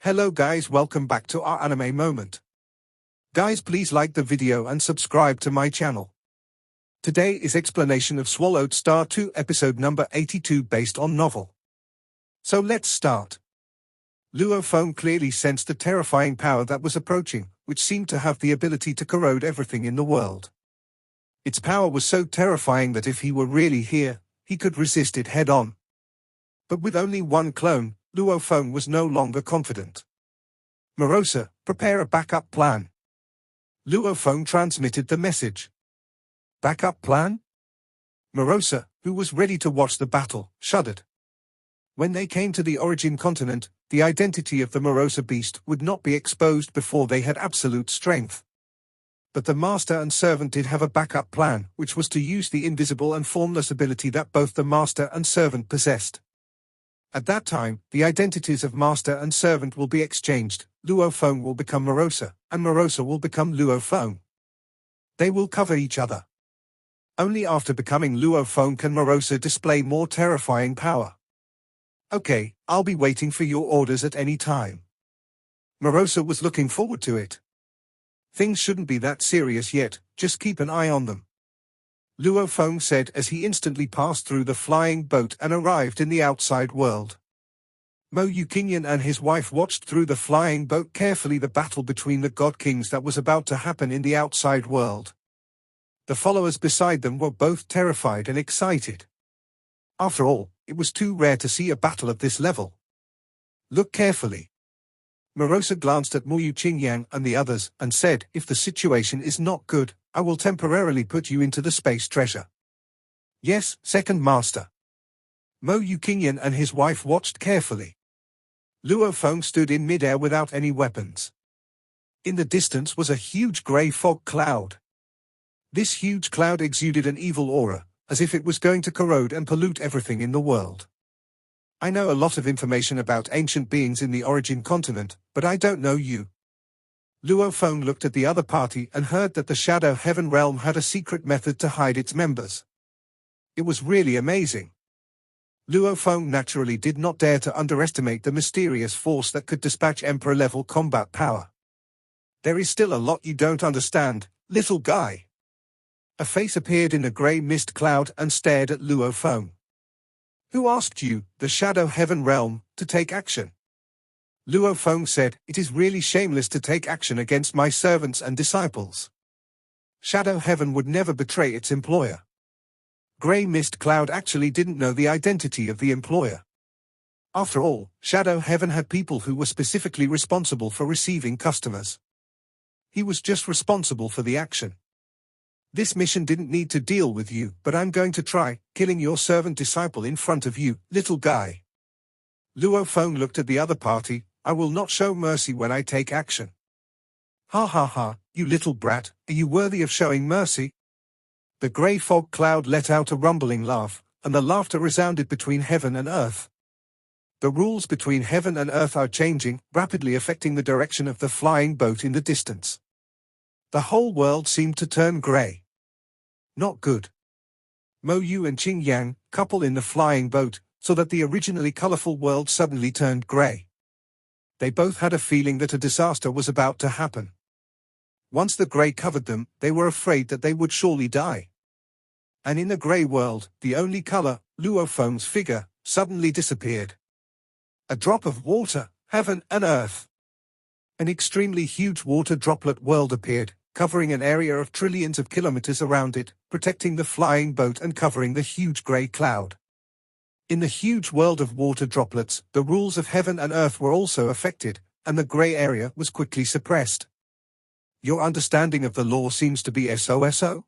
Hello guys, welcome back to our anime moment. Guys, please like the video and subscribe to my channel. Today is explanation of Swallowed Star 2 episode number 82 based on novel. So let's start. Luo Feng clearly sensed the terrifying power that was approaching, which seemed to have the ability to corrode everything in the world. Its power was so terrifying that if he were really here, he could resist it head-on. But with only one clone, Luo Feng was no longer confident. Morosa, prepare a backup plan. Luo Feng transmitted the message. Backup plan? Morosa, who was ready to watch the battle, shuddered. When they came to the origin continent, the identity of the Morosa beast would not be exposed before they had absolute strength. But the master and servant did have a backup plan, which was to use the invisible and formless ability that both the master and servant possessed. At that time, the identities of master and servant will be exchanged. Luo Feng will become Morosa, and Morosa will become Luo Feng. They will cover each other. Only after becoming Luo Feng can Morosa display more terrifying power. Okay, I'll be waiting for your orders at any time. Morosa was looking forward to it. Things shouldn't be that serious yet, just keep an eye on them. Luo Feng said as he instantly passed through the flying boat and arrived in the outside world. Mo Yukinyan and his wife watched through the flying boat carefully the battle between the god kings that was about to happen in the outside world. The followers beside them were both terrified and excited. After all, it was too rare to see a battle of this level. Look carefully. Morosa glanced at Mo Yukinyan and the others and said, if the situation is not good, I will temporarily put you into the space treasure. Yes, second master. Mo Yukinyan and his wife watched carefully. Luo Feng stood in midair without any weapons. In the distance was a huge grey fog cloud. This huge cloud exuded an evil aura, as if it was going to corrode and pollute everything in the world. I know a lot of information about ancient beings in the origin continent, but I don't know you. Luo Feng looked at the other party and heard that the Shadow Heaven realm had a secret method to hide its members. It was really amazing. Luo Feng naturally did not dare to underestimate the mysterious force that could dispatch Emperor-level combat power. There is still a lot you don't understand, little guy. A face appeared in a grey mist cloud and stared at Luo Feng. Who asked you, the Shadow Heaven realm, to take action? Luo Feng said, it is really shameless to take action against my servants and disciples. Shadow Heaven would never betray its employer. Grey Mist Cloud actually didn't know the identity of the employer. After all, Shadow Heaven had people who were specifically responsible for receiving customers. He was just responsible for the action. This mission didn't need to deal with you, but I'm going to try, killing your servant disciple in front of you, little guy. Luo Feng looked at the other party. I will not show mercy when I take action. Ha ha ha, you little brat, are you worthy of showing mercy? The grey fog cloud let out a rumbling laugh, and the laughter resounded between heaven and earth. The rules between heaven and earth are changing, rapidly affecting the direction of the flying boat in the distance. The whole world seemed to turn grey. Not good. Mo Yu and Qing Yang, couple in the flying boat, saw that the originally colorful world suddenly turned grey. They both had a feeling that a disaster was about to happen. Once the grey covered them, they were afraid that they would surely die. And in the grey world, the only color, Luo Feng's figure, suddenly disappeared. A drop of water, heaven and earth. An extremely huge water droplet world appeared, covering an area of trillions of kilometers around it, protecting the flying boat and covering the huge grey cloud. In the huge world of water droplets, the rules of heaven and earth were also affected, and the grey area was quickly suppressed. Your understanding of the law seems to be SOSO?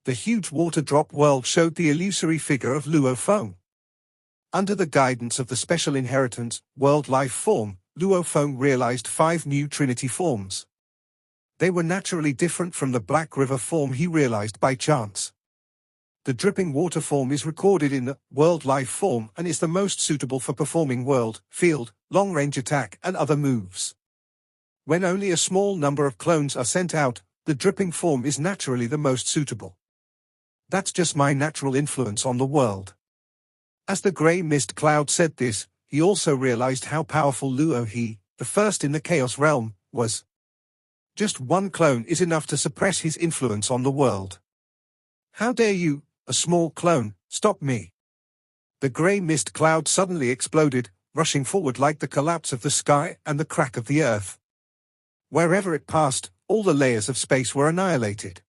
The huge water drop world showed the illusory figure of Luo Feng. Under the guidance of the special inheritance, world life form, Luo Feng realized 5 new Trinity forms. They were naturally different from the Black River form he realized by chance. The dripping water form is recorded in the world life form and is the most suitable for performing world, field, long-range attack and other moves. When only a small number of clones are sent out, the dripping form is naturally the most suitable. That's just my natural influence on the world. As the grey mist cloud said this, he also realized how powerful Luo he, the first in the Chaos Realm, was. Just one clone is enough to suppress his influence on the world. How dare you, a small clone, stop me? The grey mist cloud suddenly exploded, rushing forward like the collapse of the sky and the crack of the earth. Wherever it passed, all the layers of space were annihilated.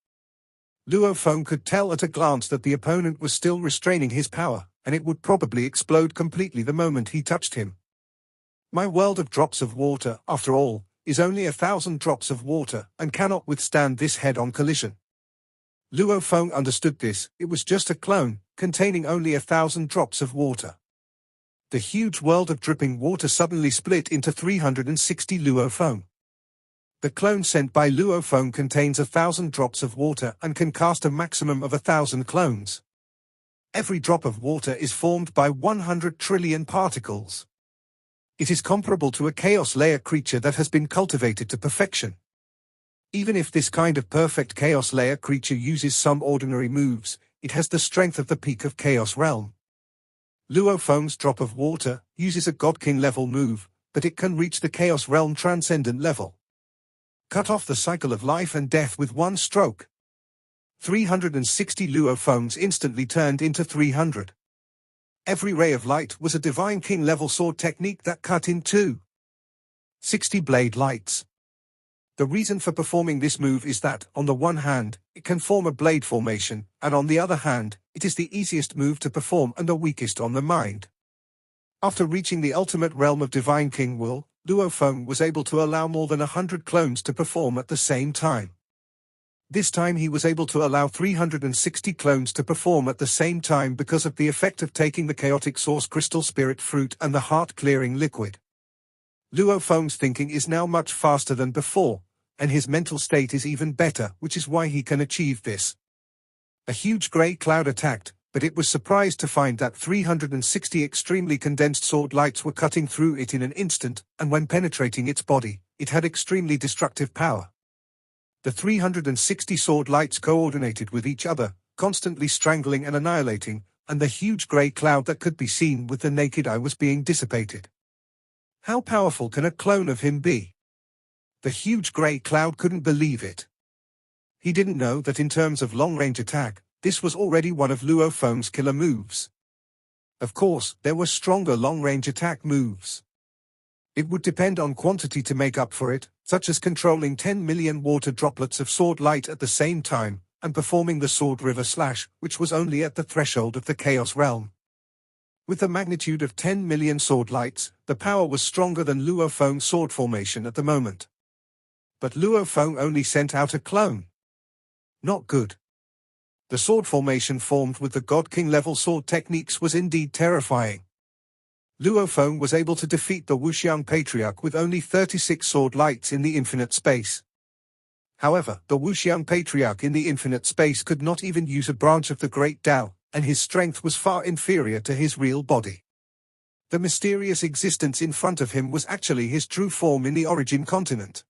Luo Feng could tell at a glance that the opponent was still restraining his power, and it would probably explode completely the moment he touched him. My world of drops of water, after all, is only 1,000 drops of water and cannot withstand this head-on collision. Luo Feng understood this. It was just a clone, containing only 1,000 drops of water. The huge world of dripping water suddenly split into 360 Luo Feng. The clone sent by Luo Feng contains 1,000 drops of water and can cast a maximum of 1,000 clones. Every drop of water is formed by 100 trillion particles. It is comparable to a chaos layer creature that has been cultivated to perfection. Even if this kind of perfect chaos layer creature uses some ordinary moves, it has the strength of the peak of Chaos Realm. Luo Feng's drop of water uses a God King level move, but it can reach the Chaos Realm transcendent level. Cut off the cycle of life and death with one stroke. 360 Luo Fengs instantly turned into 300. Every ray of light was a Divine King level sword technique that cut in two. 60 blade lights. The reason for performing this move is that, on the one hand, it can form a blade formation, and on the other hand, it is the easiest move to perform and the weakest on the mind. After reaching the ultimate realm of Divine King Will, Luo Feng was able to allow more than 100 clones to perform at the same time. This time he was able to allow 360 clones to perform at the same time because of the effect of taking the Chaotic Source Crystal Spirit Fruit and the Heart-Clearing Liquid. Luo Feng's thinking is now much faster than before, and his mental state is even better, which is why he can achieve this. A huge grey cloud attacked, but it was surprised to find that 360 extremely condensed sword lights were cutting through it in an instant, and when penetrating its body, it had extremely destructive power. The 360 sword lights coordinated with each other, constantly strangling and annihilating, and the huge grey cloud that could be seen with the naked eye was being dissipated. How powerful can a clone of him be? The huge grey cloud couldn't believe it. He didn't know that in terms of long-range attack, this was already one of Luo Feng's killer moves. Of course, there were stronger long-range attack moves. It would depend on quantity to make up for it, such as controlling 10 million water droplets of sword light at the same time, and performing the Sword River Slash, which was only at the threshold of the Chaos Realm. With the magnitude of 10 million sword lights, the power was stronger than Luo Feng's sword formation at the moment. But Luo Feng only sent out a clone. Not good. The sword formation formed with the God King level sword techniques was indeed terrifying. Luo Feng was able to defeat the Wuxiang Patriarch with only 36 sword lights in the infinite space. However, the Wuxiang Patriarch in the infinite space could not even use a branch of the Great Tao, and his strength was far inferior to his real body. The mysterious existence in front of him was actually his true form in the origin continent.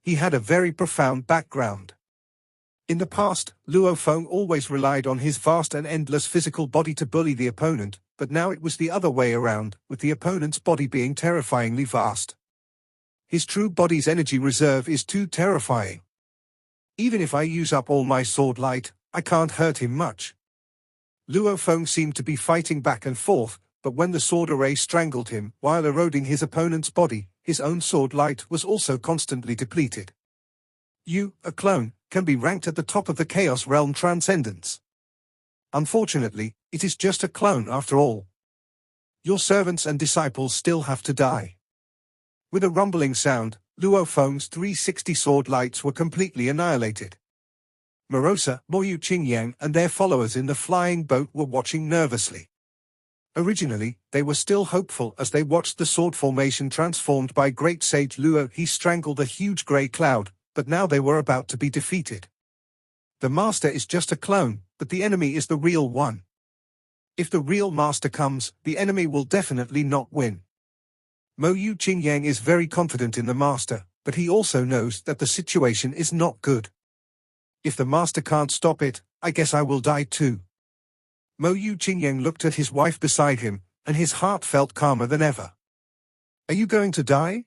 He had a very profound background. In the past, Luo Feng always relied on his vast and endless physical body to bully the opponent, but now it was the other way around, with the opponent's body being terrifyingly vast. His true body's energy reserve is too terrifying. Even if I use up all my sword light, I can't hurt him much. Luo Feng seemed to be fighting back and forth, but when the sword array strangled him while eroding his opponent's body, his own sword light was also constantly depleted. You, a clone, can be ranked at the top of the Chaos Realm Transcendence. Unfortunately, it is just a clone after all. Your servants and disciples still have to die. With a rumbling sound, Luo Feng's 360 sword lights were completely annihilated. Morosa, Moyu Qingyang and their followers in the flying boat were watching nervously. Originally, they were still hopeful as they watched the sword formation transformed by Great Sage Luo. He strangled a huge grey cloud, but now they were about to be defeated. The master is just a clone, but the enemy is the real one. If the real master comes, the enemy will definitely not win. Moyu Qingyang is very confident in the master, but he also knows that the situation is not good. If the master can't stop it, I guess I will die too. Moyu Qingyang looked at his wife beside him, and his heart felt calmer than ever. Are you going to die?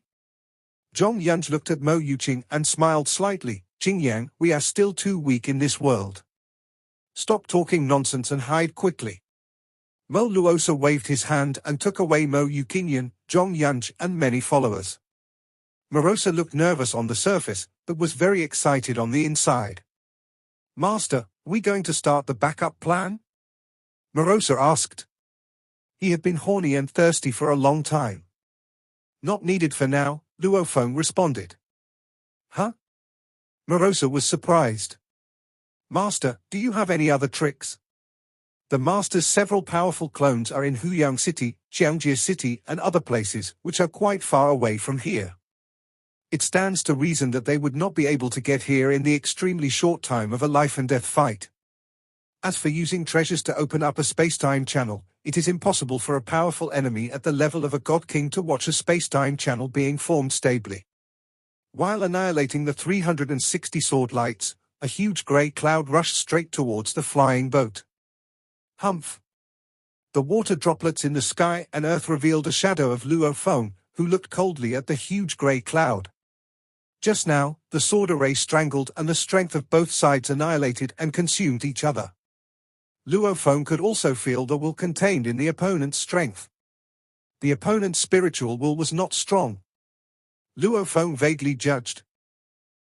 Zhong Yunj looked at Mo Yuqing and smiled slightly. Qingyang, we are still too weak in this world. Stop talking nonsense and hide quickly. Mo Luosa waved his hand and took away Mo Yuqing, Zhong Yunj and many followers. Morosa looked nervous on the surface, but was very excited on the inside. Master, we going to start the backup plan? Morosa asked. He had been horny and thirsty for a long time. Not needed for now, Luo Feng responded. Huh? Morosa was surprised. Master, do you have any other tricks? The Master's several powerful clones are in Huyang City, Xiangjie City and other places, which are quite far away from here. It stands to reason that they would not be able to get here in the extremely short time of a life-and-death fight. As for using treasures to open up a space-time channel, it is impossible for a powerful enemy at the level of a God King to watch a space-time channel being formed stably. While annihilating the 360 sword lights, a huge grey cloud rushed straight towards the flying boat. Humph! The water droplets in the sky and earth revealed a shadow of Luo Feng, who looked coldly at the huge grey cloud. Just now, the sword array strangled and the strength of both sides annihilated and consumed each other. Luo Feng could also feel the will contained in the opponent's strength. The opponent's spiritual will was not strong. Luo Feng vaguely judged.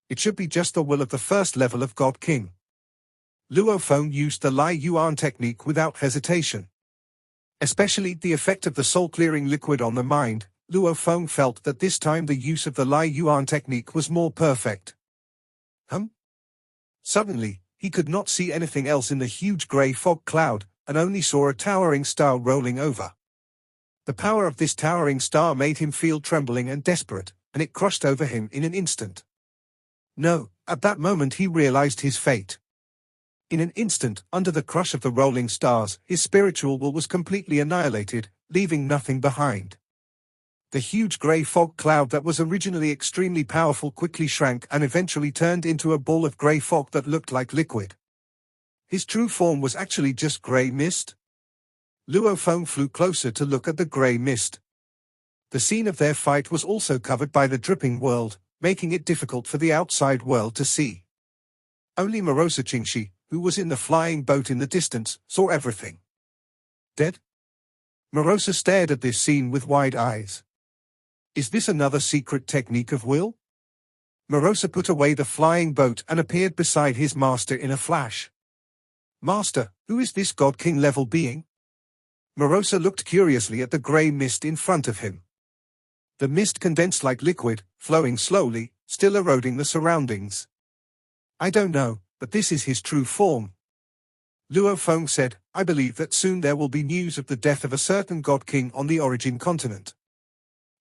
It should be just the will of the first level of God King. Luo Feng used the Lai Yuan technique without hesitation. Especially the effect of the soul-clearing liquid on the mind, Luo Feng felt that this time the use of the Lai Yuan technique was more perfect. Suddenly, he could not see anything else in the huge grey fog cloud, and only saw a towering star rolling over. The power of this towering star made him feel trembling and desperate, and it crushed over him in an instant. No, at that moment he realized his fate. In an instant, under the crush of the rolling stars, his spiritual will was completely annihilated, leaving nothing behind. The huge grey fog cloud that was originally extremely powerful quickly shrank and eventually turned into a ball of grey fog that looked like liquid. His true form was actually just grey mist. Luo Feng flew closer to look at the grey mist. The scene of their fight was also covered by the dripping world, making it difficult for the outside world to see. Only Morosa Qingxi, who was in the flying boat in the distance, saw everything. Dead? Morosa stared at this scene with wide eyes. Is this another secret technique of will? Morosa put away the flying boat and appeared beside his master in a flash. Master, who is this God King level being? Morosa looked curiously at the grey mist in front of him. The mist condensed like liquid, flowing slowly, still eroding the surroundings. I don't know, but this is his true form. Luo Feng said, I believe that soon there will be news of the death of a certain God King on the origin continent.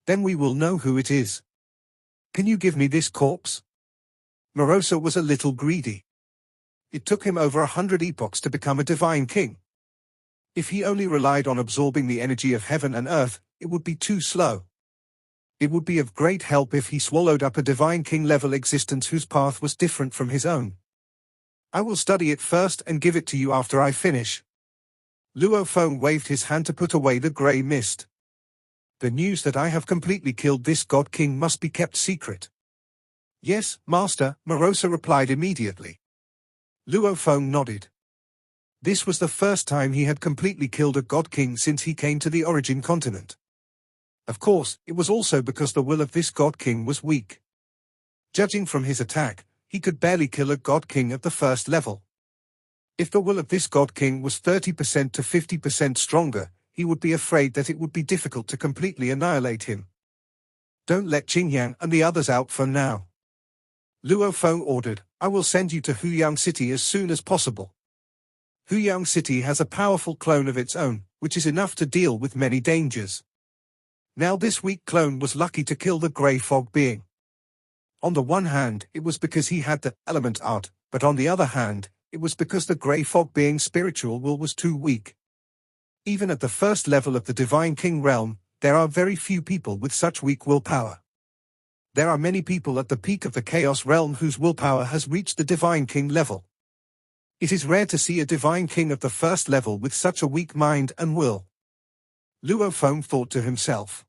Then we will know who it is. Can you give me this corpse? Morosa was a little greedy. It took him over 100 epochs to become a divine king. If he only relied on absorbing the energy of heaven and earth, it would be too slow. It would be of great help if he swallowed up a divine king-level existence whose path was different from his own. I will study it first and give it to you after I finish. Luo Feng waved his hand to put away the grey mist. The news that I have completely killed this God King must be kept secret. Yes, Master, Morosa replied immediately. Luo Feng nodded. This was the first time he had completely killed a God King since he came to the origin continent. Of course, it was also because the will of this God King was weak. Judging from his attack, he could barely kill a God King at the first level. If the will of this God King was 30% to 50% stronger, he would be afraid that it would be difficult to completely annihilate him. Don't let Qingyang and the others out for now. Luo Feng ordered, I will send you to Huyang City as soon as possible. Huyang City has a powerful clone of its own, which is enough to deal with many dangers. Now this weak clone was lucky to kill the grey fog being. On the one hand, it was because he had the element art, but on the other hand, it was because the grey fog being's spiritual will was too weak. Even at the first level of the Divine King realm, there are very few people with such weak willpower. There are many people at the peak of the Chaos realm whose willpower has reached the Divine King level. It is rare to see a Divine King of the first level with such a weak mind and will. Luo Feng thought to himself.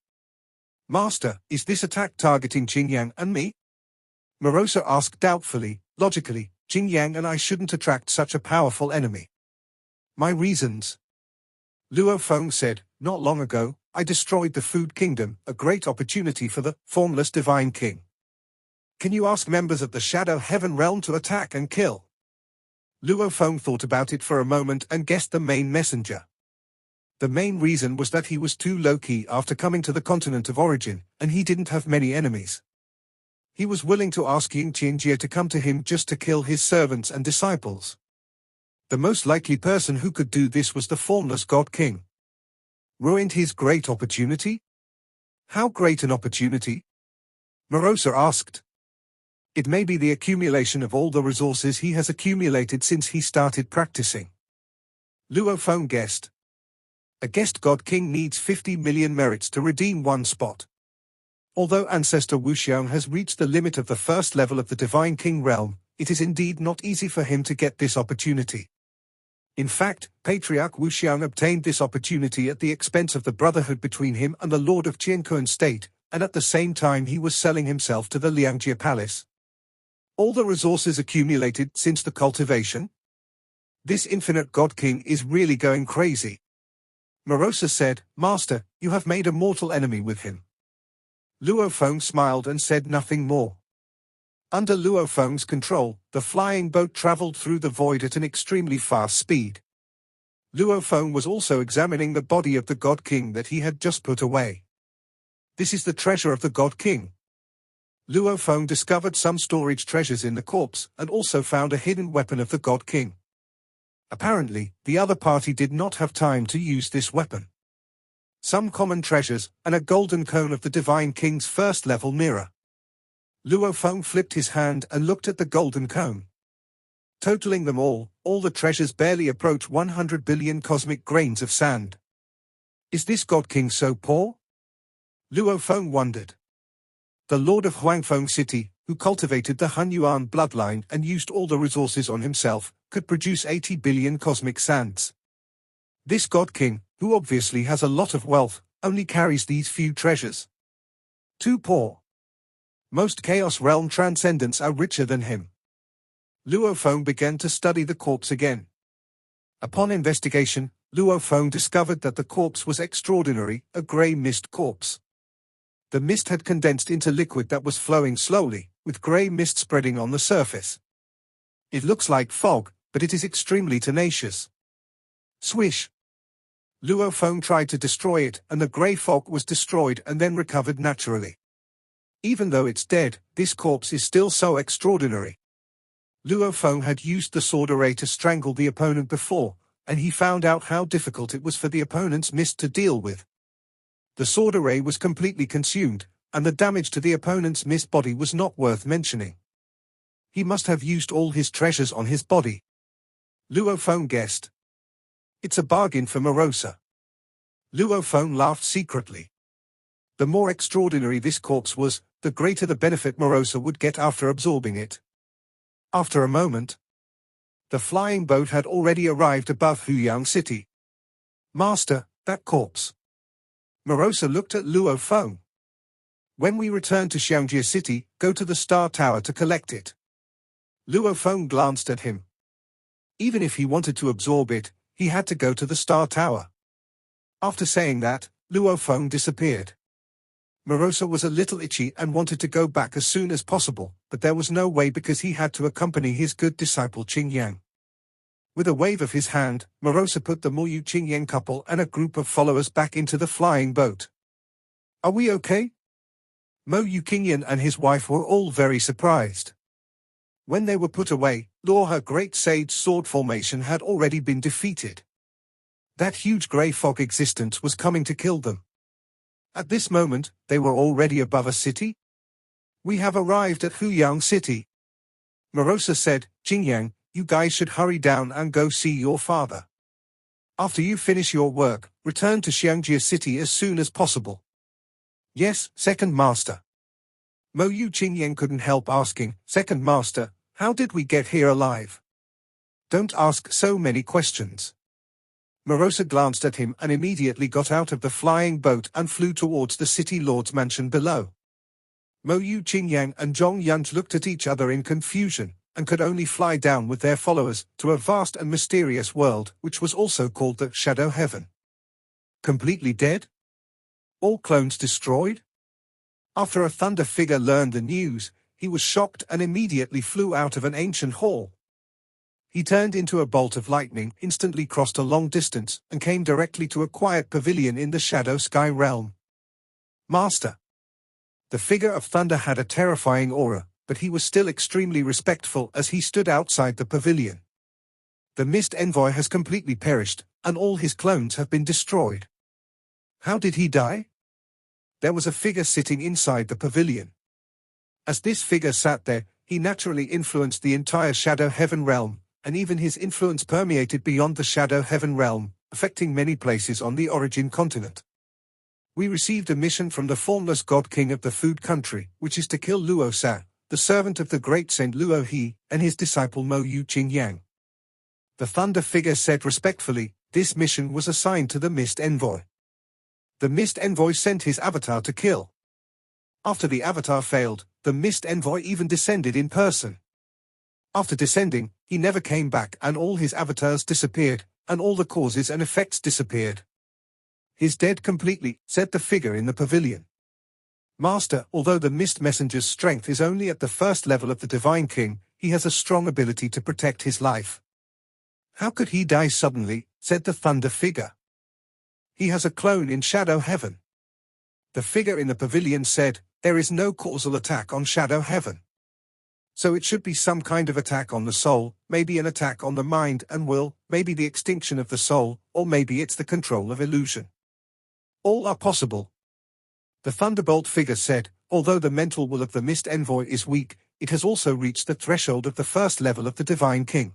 Master, is this attack targeting Qingyang and me? Morosa asked doubtfully. Logically, Qingyang and I shouldn't attract such a powerful enemy. My reasons. Luo Feng said, not long ago, I destroyed the Food Kingdom, a great opportunity for the formless Divine King. Can you ask members of the Shadow Heaven Realm to attack and kill? Luo Feng thought about it for a moment and guessed the main messenger. The main reason was that he was too low-key after coming to the continent of origin, and he didn't have many enemies. He was willing to ask Ying Qiangjie to come to him just to kill his servants and disciples. The most likely person who could do this was the formless God King. Ruined his great opportunity? How great an opportunity? Morosa asked. It may be the accumulation of all the resources he has accumulated since he started practicing. Luo Feng guessed. A guest God King needs 50 million merits to redeem one spot. Although Ancestor Wuxiang has reached the limit of the first level of the Divine King realm, it is indeed not easy for him to get this opportunity. In fact, Patriarch Wuxiang obtained this opportunity at the expense of the brotherhood between him and the Lord of Qiankun State, and at the same time he was selling himself to the Liangjie Palace. All the resources accumulated since the cultivation? This infinite God King is really going crazy. Morosa said, Master, you have made a mortal enemy with him. Luo Feng smiled and said nothing more. Under Luo Feng's control, the flying boat traveled through the void at an extremely fast speed. Luo Feng was also examining the body of the God King that he had just put away. This is the treasure of the God King. Luo Feng discovered some storage treasures in the corpse and also found a hidden weapon of the God King. Apparently, the other party did not have time to use this weapon. Some common treasures, and a golden cone of the Divine King's first-level mirror. Luo Feng flipped his hand and looked at the golden cone. Totaling them all the treasures barely approach 100 billion cosmic grains of sand. Is this God King so poor? Luo Feng wondered. The Lord of Huangfeng City, who cultivated the Hunyuan bloodline and used all the resources on himself, could produce 80 billion cosmic sands. This God King, who obviously has a lot of wealth, only carries these few treasures. Too poor. Most Chaos Realm transcendents are richer than him. Luo Feng began to study the corpse again. Upon investigation, Luo Feng discovered that the corpse was extraordinary, a grey mist corpse. The mist had condensed into liquid that was flowing slowly, with grey mist spreading on the surface. It looks like fog, but it is extremely tenacious. Swish! Luo Feng tried to destroy it, and the grey fog was destroyed and then recovered naturally. Even though it's dead, this corpse is still so extraordinary. Luo Feng had used the sword array to strangle the opponent before, and he found out how difficult it was for the opponent's mist to deal with. The sword array was completely consumed, and the damage to the opponent's mist body was not worth mentioning. He must have used all his treasures on his body. Luo Feng guessed. It's a bargain for Morosa. Luo Feng laughed secretly. The more extraordinary this corpse was, the greater the benefit Morosa would get after absorbing it. After a moment, the flying boat had already arrived above Huyang City. Master, that corpse. Morosa looked at Luo Feng. When we return to Xiangjie City, go to the Star Tower to collect it. Luo Feng glanced at him. Even if he wanted to absorb it, he had to go to the Star Tower. After saying that, Luo Feng disappeared. Morosa was a little itchy and wanted to go back as soon as possible, but there was no way because he had to accompany his good disciple Qingyang. With a wave of his hand, Morosa put the Moyu Qingyang couple and a group of followers back into the flying boat. Are we okay? Moyu Qingyang and his wife were all very surprised. When they were put away, her great sage sword formation had already been defeated. That huge grey fog existence was coming to kill them. At this moment, they were already above a city? We have arrived at Huyang City. Morosa said, Qingyang, you guys should hurry down and go see your father. After you finish your work, return to Xiangjie City as soon as possible. Yes, Second Master. Moyu Qingyang couldn't help asking, Second Master, how did we get here alive? Don't ask so many questions. Morosa glanced at him and immediately got out of the flying boat and flew towards the city lord's mansion below. Mo Yu Qingyang and Zhong Yunj looked at each other in confusion, and could only fly down with their followers to a vast and mysterious world which was also called the Shadow Heaven. Completely dead? All clones destroyed? After a thunder figure learned the news, he was shocked and immediately flew out of an ancient hall. He turned into a bolt of lightning, instantly crossed a long distance, and came directly to a quiet pavilion in the Shadow Sky realm. Master. The figure of thunder had a terrifying aura, but he was still extremely respectful as he stood outside the pavilion. The Mist Envoy has completely perished, and all his clones have been destroyed. How did he die? There was a figure sitting inside the pavilion. As this figure sat there, he naturally influenced the entire Shadow Heaven realm, and even his influence permeated beyond the Shadow Heaven realm, affecting many places on the Origin continent. We received a mission from the formless God King of the Food Country, which is to kill Luo Sa, the servant of the great Saint Luo He, and his disciple Mo Yu Qingyang. The thunder figure said respectfully, this mission was assigned to the Mist Envoy. The Mist Envoy sent his avatar to kill. After the avatar failed, the Mist Envoy even descended in person. After descending, he never came back and all his avatars disappeared, and all the causes and effects disappeared. He's dead completely, said the figure in the pavilion. Master, although the Mist Messenger's strength is only at the first level of the Divine King, he has a strong ability to protect his life. How could he die suddenly, said the thunder figure. He has a clone in Shadow Heaven. The figure in the pavilion said, there is no causal attack on Shadow Heaven. So it should be some kind of attack on the soul, maybe an attack on the mind and will, maybe the extinction of the soul, or maybe it's the control of illusion. All are possible. The Thunderbolt figure said, although the mental will of the Mist Envoy is weak, it has also reached the threshold of the first level of the Divine King.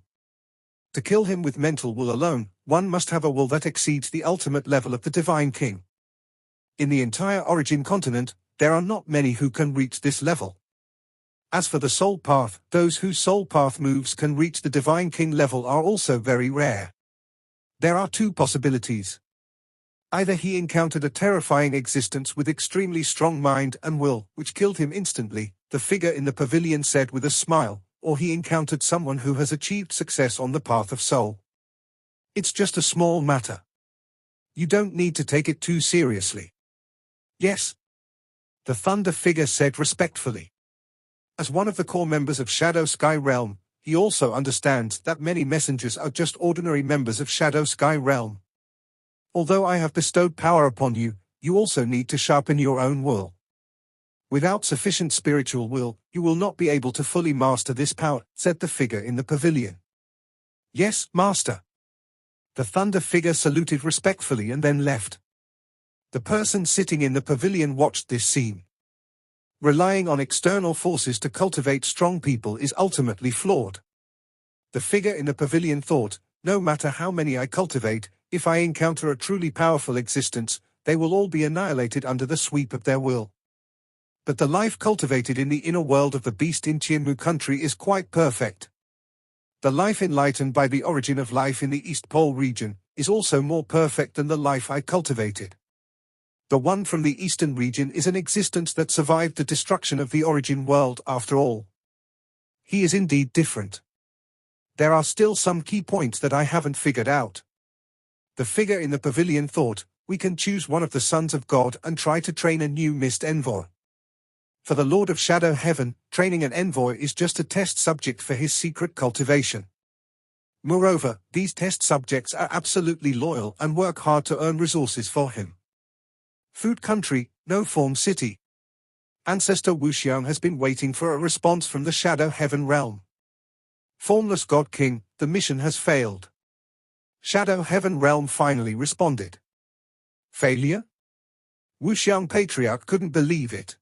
To kill him with mental will alone, one must have a will that exceeds the ultimate level of the Divine King. In the entire Origin continent, there are not many who can reach this level. As for the soul path, those whose soul path moves can reach the Divine King level are also very rare. There are two possibilities. Either he encountered a terrifying existence with extremely strong mind and will, which killed him instantly, the figure in the pavilion said with a smile, or he encountered someone who has achieved success on the path of soul. It's just a small matter. You don't need to take it too seriously. Yes. The thunder figure said respectfully. As one of the core members of Shadow Sky Realm, he also understands that many messengers are just ordinary members of Shadow Sky Realm. Although I have bestowed power upon you, you also need to sharpen your own will. Without sufficient spiritual will, you will not be able to fully master this power, said the figure in the pavilion. Yes, Master. The thunder figure saluted respectfully and then left. The person sitting in the pavilion watched this scene. Relying on external forces to cultivate strong people is ultimately flawed. The figure in the pavilion thought, no matter how many I cultivate, if I encounter a truly powerful existence, they will all be annihilated under the sweep of their will. But the life cultivated in the inner world of the beast in Qianmu country is quite perfect. The life enlightened by the origin of life in the East Pole region is also more perfect than the life I cultivated. The one from the eastern region is an existence that survived the destruction of the origin world after all. He is indeed different. There are still some key points that I haven't figured out. The figure in the pavilion thought, we can choose one of the sons of God and try to train a new Mist Envoy. For the Lord of Shadow Heaven, training an envoy is just a test subject for his secret cultivation. Moreover, these test subjects are absolutely loyal and work hard to earn resources for him. Food Country, No Form City. Ancestor Wuxiang has been waiting for a response from the Shadow Heaven realm. Formless God King, the mission has failed. Shadow Heaven realm finally responded. Failure? Wuxiang Patriarch couldn't believe it.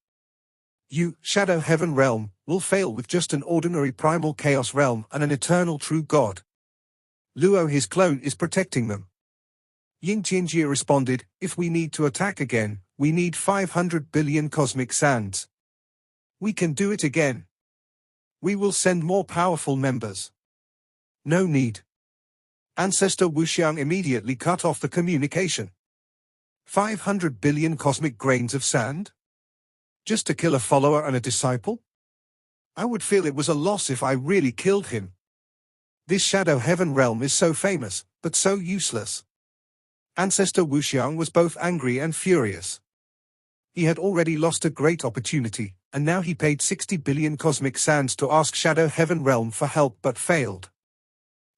You, Shadow Heaven realm, will fail with just an ordinary primal chaos realm and an eternal true God. Luo his clone is protecting them. Ying Tianjie responded, if we need to attack again, we need 500 billion cosmic sands. We can do it again. We will send more powerful members. No need. Ancestor Wuxiang immediately cut off the communication. 500 billion cosmic grains of sand? Just to kill a follower and a disciple? I would feel it was a loss if I really killed him. This Shadow Heaven realm is so famous, but so useless. Ancestor Wuxiang was both angry and furious. He had already lost a great opportunity, and now he paid 60 billion cosmic sands to ask Shadow Heaven realm for help but failed.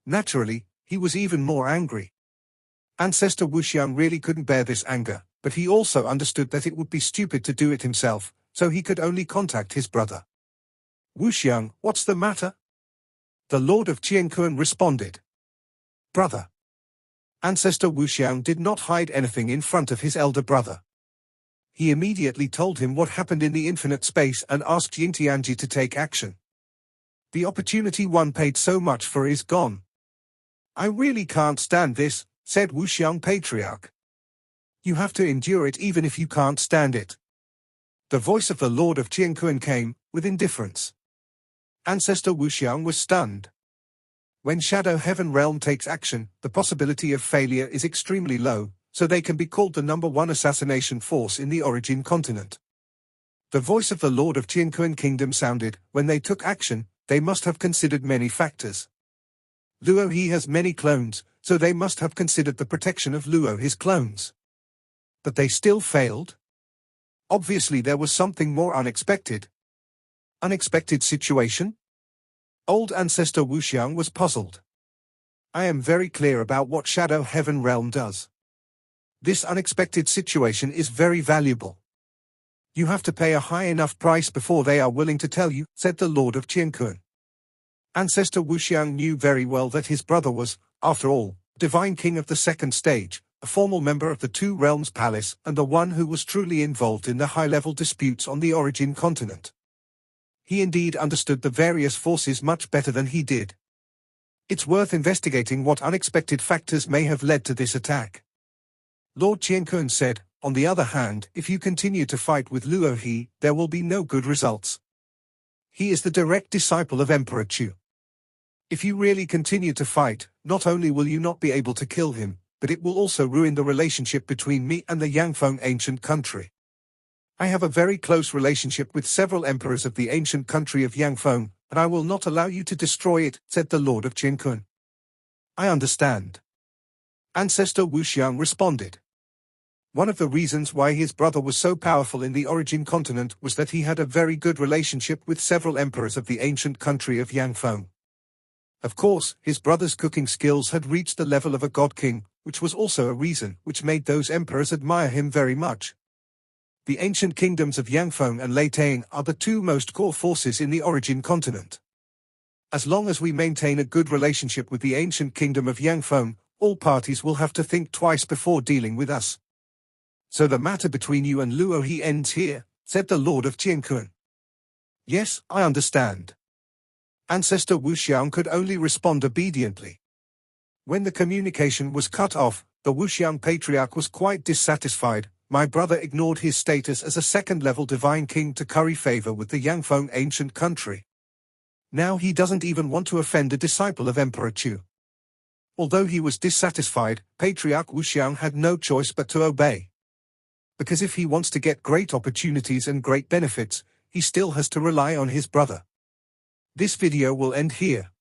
Naturally, he was even more angry. Ancestor Wuxiang really couldn't bear this anger, but he also understood that it would be stupid to do it himself, so he could only contact his brother. Wuxiang, what's the matter? The Lord of Qianquan responded. Brother. Ancestor Wuxiang did not hide anything in front of his elder brother. He immediately told him what happened in the infinite space and asked Yingtianji to take action. The opportunity one paid so much for is gone. I really can't stand this, said Wuxiang Patriarch. You have to endure it even if you can't stand it. The voice of the Lord of Qianquan came, with indifference. Ancestor Wuxiang was stunned. When Shadow Heaven realm takes action, the possibility of failure is extremely low, so they can be called the #1 assassination force in the origin continent. The voice of the Lord of Qianquan Kingdom sounded. When they took action, they must have considered many factors. Luo He has many clones, so they must have considered the protection of Luo his clones. But they still failed? Obviously there was something more unexpected. Unexpected situation? Old Ancestor Wuxiang was puzzled. I am very clear about what Shadow Heaven realm does. This unexpected situation is very valuable. You have to pay a high enough price before they are willing to tell you, said the Lord of Qianquan. Ancestor Wuxiang knew very well that his brother was, after all, Divine King of the second stage, a formal member of the Two Realms Palace and the one who was truly involved in the high-level disputes on the origin continent. He indeed understood the various forces much better than he did. It's worth investigating what unexpected factors may have led to this attack. Lord Qianquan said, on the other hand, if you continue to fight with Luo He, there will be no good results. He is the direct disciple of Emperor Chu. If you really continue to fight, not only will you not be able to kill him, but it will also ruin the relationship between me and the Yangfeng ancient country. I have a very close relationship with several emperors of the ancient country of Yangfeng, and I will not allow you to destroy it, said the Lord of Qianquan. I understand. Ancestor Wuxiang responded. One of the reasons why his brother was so powerful in the origin continent was that he had a very good relationship with several emperors of the ancient country of Yangfeng. Of course, his brother's cooking skills had reached the level of a god king, which was also a reason which made those emperors admire him very much. The ancient kingdoms of Yangfeng and Leitang are the two most core forces in the origin continent. As long as we maintain a good relationship with the ancient kingdom of Yangfeng, all parties will have to think twice before dealing with us. So the matter between you and Luo He ends here, said the Lord of Qianquan. Yes, I understand. Ancestor Wuxiang could only respond obediently. When the communication was cut off, the Wuxiang Patriarch was quite dissatisfied. My brother ignored his status as a second-level divine king to curry favor with the Yangfeng ancient country. Now he doesn't even want to offend a disciple of Emperor Chu. Although he was dissatisfied, Patriarch Wuxiang had no choice but to obey. Because if he wants to get great opportunities and great benefits, he still has to rely on his brother. This video will end here.